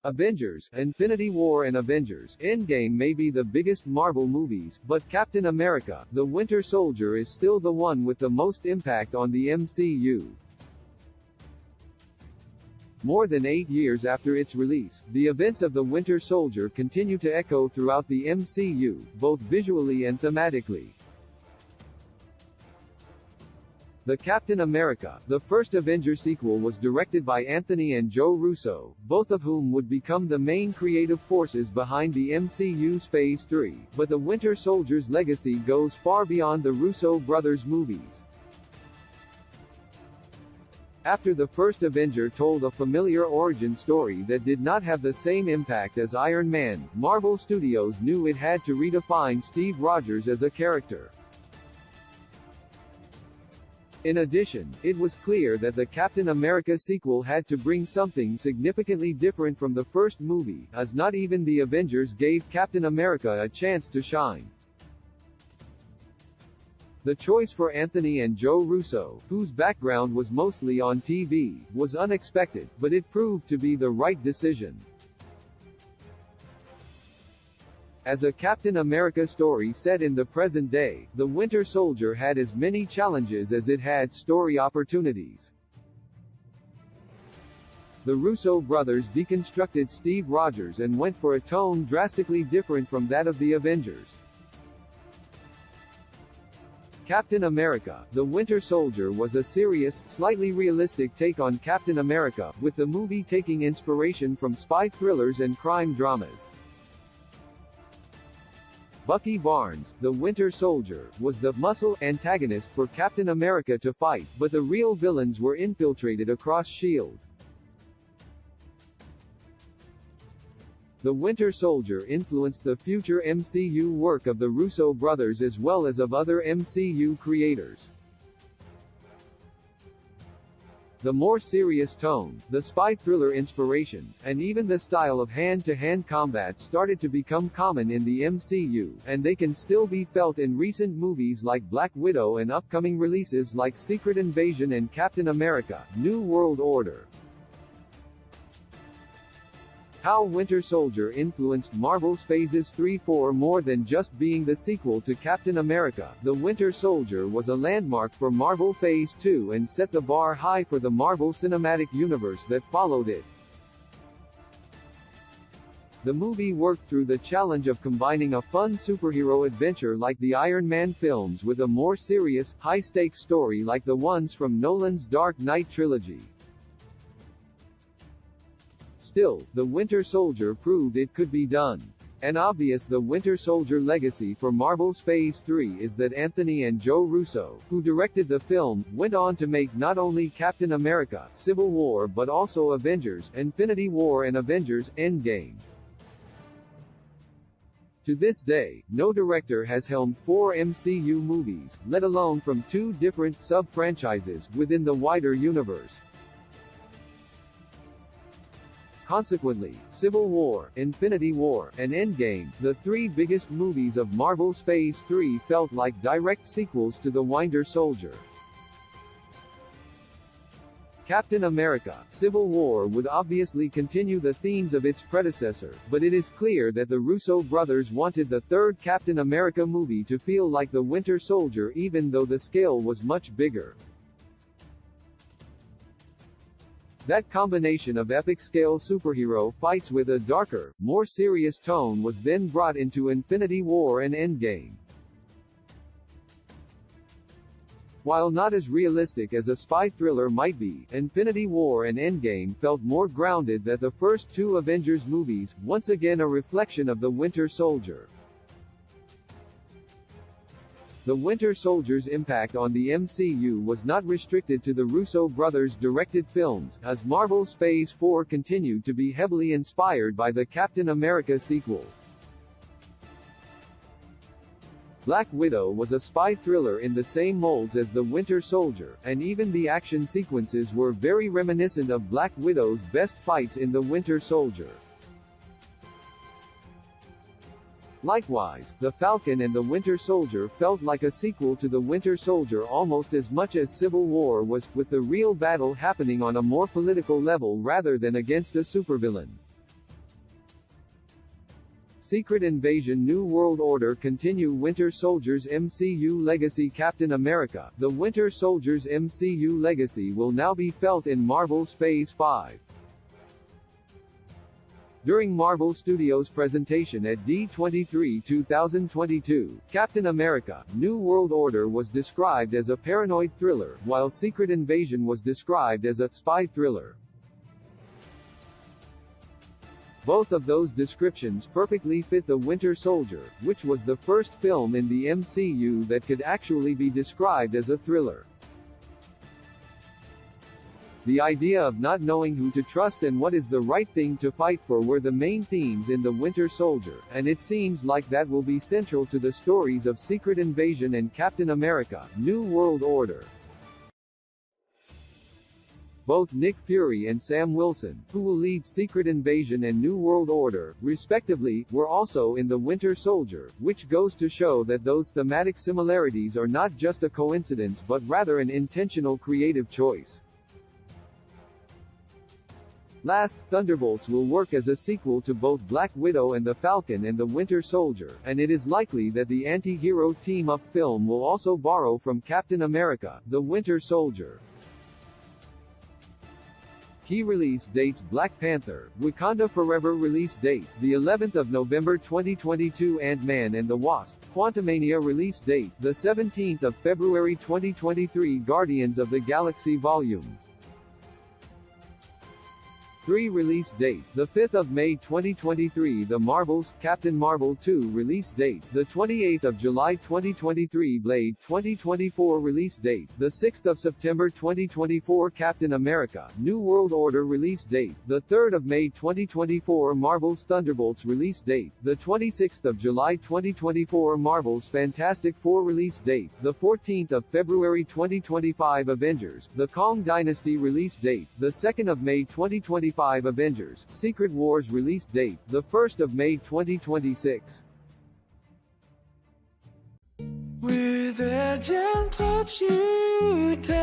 Avengers, Infinity War and Avengers Endgame may be the biggest Marvel movies, but Captain America, the Winter Soldier is still the one with the most impact on the MCU. More than 8 years after its release, the events of the Winter Soldier continue to echo throughout the MCU, both visually and thematically. The Captain America, the first Avengers sequel was directed by Anthony and Joe Russo, both of whom would become the main creative forces behind the MCU's Phase 3, but the Winter Soldier's legacy goes far beyond the Russo brothers' movies. After the first Avenger told a familiar origin story that did not have the same impact as Iron Man, Marvel Studios knew it had to redefine Steve Rogers as a character. In addition, it was clear that the Captain America sequel had to bring something significantly different from the first movie, as not even the Avengers gave Captain America a chance to shine. The choice for Anthony and Joe Russo, whose background was mostly on TV, was unexpected, but it proved to be the right decision. As a Captain America story set in the present day, The Winter Soldier had as many challenges as it had story opportunities. The Russo brothers deconstructed Steve Rogers and went for a tone drastically different from that of the Avengers. Captain America, The Winter Soldier was a serious, slightly realistic take on Captain America, with the movie taking inspiration from spy thrillers and crime dramas. Bucky Barnes, the Winter Soldier, was the muscle antagonist for Captain America to fight, but the real villains were infiltrated across S.H.I.E.L.D. The Winter Soldier influenced the future MCU work of the Russo brothers as well as of other MCU creators. The more serious tone, the spy thriller inspirations, and even the style of hand-to-hand combat started to become common in the MCU, and they can still be felt in recent movies like Black Widow and upcoming releases like Secret Invasion and Captain America: New World Order. How Winter Soldier influenced Marvel's Phases 3-4 more than just being the sequel to Captain America, The Winter Soldier was a landmark for Marvel Phase 2 and set the bar high for the Marvel Cinematic Universe that followed it. The movie worked through the challenge of combining a fun superhero adventure like the Iron Man films with a more serious, high-stakes story like the ones from Nolan's Dark Knight trilogy. Still, The Winter Soldier proved it could be done. An obvious The Winter Soldier legacy for Marvel's Phase 3 is that Anthony and Joe Russo, who directed the film, went on to make not only Captain America: Civil War but also Avengers: Infinity War and Avengers: Endgame. To this day, no director has helmed 4 MCU movies, let alone from 2 different sub-franchises within the wider universe. Consequently, Civil War, Infinity War, and Endgame, the 3 biggest movies of Marvel's Phase 3, felt like direct sequels to The Winter Soldier. Captain America: Civil War would obviously continue the themes of its predecessor, but it is clear that the Russo brothers wanted the third Captain America movie to feel like The Winter Soldier even though the scale was much bigger. That combination of epic-scale superhero fights with a darker, more serious tone was then brought into Infinity War and Endgame. While not as realistic as a spy thriller might be, Infinity War and Endgame felt more grounded than the first 2 Avengers movies, once again a reflection of the Winter Soldier. The Winter Soldier's impact on the MCU was not restricted to the Russo brothers' directed films, as Marvel's Phase 4 continued to be heavily inspired by the Captain America sequel. Black Widow was a spy thriller in the same molds as The Winter Soldier, and even the action sequences were very reminiscent of Black Widow's best fights in The Winter Soldier. Likewise, The Falcon and The Winter Soldier felt like a sequel to The Winter Soldier almost as much as Civil War was, with the real battle happening on a more political level rather than against a supervillain. Secret Invasion New World Order continue Winter Soldier's MCU legacy. Captain America, the Winter Soldier's MCU legacy will now be felt in Marvel's Phase 5. During Marvel Studios' presentation at D23 2022, Captain America, New World Order was described as a paranoid thriller, while Secret Invasion was described as a spy thriller. Both of those descriptions perfectly fit The Winter Soldier, which was the first film in the MCU that could actually be described as a thriller. The idea of not knowing who to trust and what is the right thing to fight for were the main themes in The Winter Soldier, and it seems like that will be central to the stories of Secret Invasion and Captain America, New World Order. Both Nick Fury and Sam Wilson, who will lead Secret Invasion and New World Order, respectively, were also in The Winter Soldier, which goes to show that those thematic similarities are not just a coincidence but rather an intentional creative choice. Last, Thunderbolts will work as a sequel to both Black Widow and the Falcon and the Winter Soldier, and it is likely that the anti-hero team-up film will also borrow from Captain America, the Winter Soldier. Key release dates: Black Panther, Wakanda Forever release date, the 11th of November 2022. Ant-Man and the Wasp, Quantumania release date, the 17th of February 2023. Guardians of the Galaxy Volume 3 release date, the 5th of May 2023. The Marvels, Captain Marvel 2 release date, the 28th of July 2023. Blade 2024 release date, the 6th of September 2024. Captain America, New World Order release date, the 3rd of May 2024. Marvel's Thunderbolts release date, the 26th of July 2024. Marvel's Fantastic Four release date, the 14th of February 2025. Avengers, The Kang Dynasty release date, the 2nd of May 2025. Avengers, Secret Wars release date, the 1st of May 2026. With a gentle touch you take